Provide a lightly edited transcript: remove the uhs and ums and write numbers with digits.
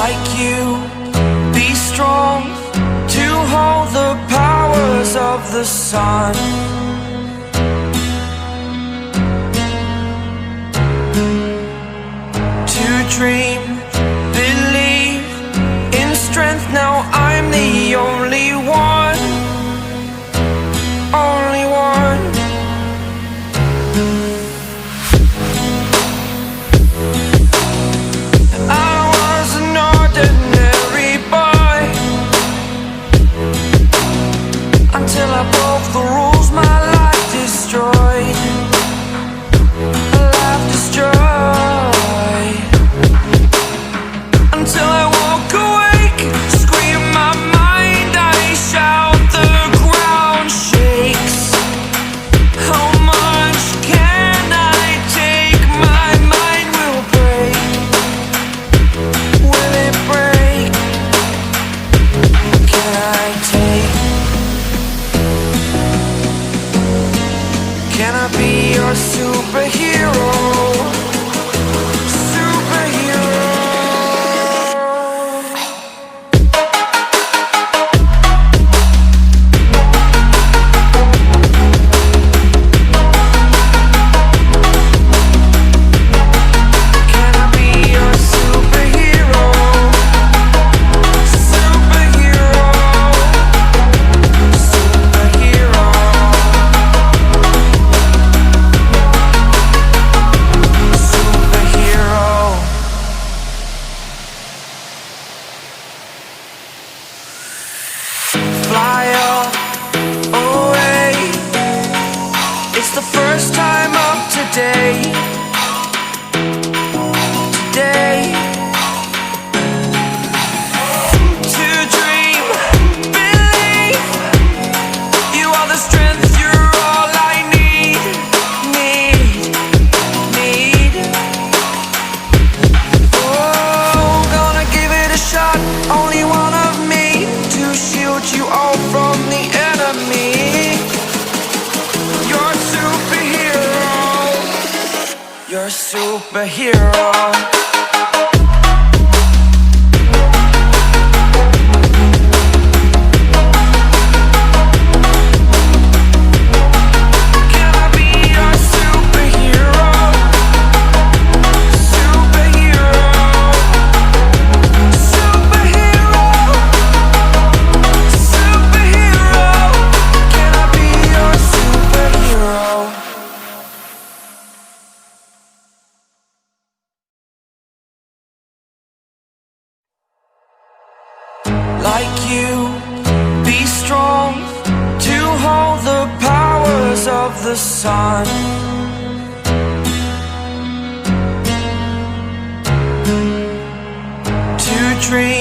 like you, be strong to hold the powers of the sun. To dream, believe in strength. Now I'm the only one, only one. I was an ordinary boy until I broke the rules. My life destroyed, life destroyed. Until I woke awake, scream my mind, I shout, the ground shakes. How much can I take? My mind will break. Will it break? Can I take? Can I be your superhero? Fly away. It's the first time of today. Today. To dream, believe. You are the strength, you're all I need. Oh, gonna give it a shot. Only one of me to shield you all from the enemy. You're a superhero. You're a superhero. Can I be your superhero? Superhero. Superhero. Superhero. Can I be your superhero? Like you, be strong to hold the powers of the sun. To dream,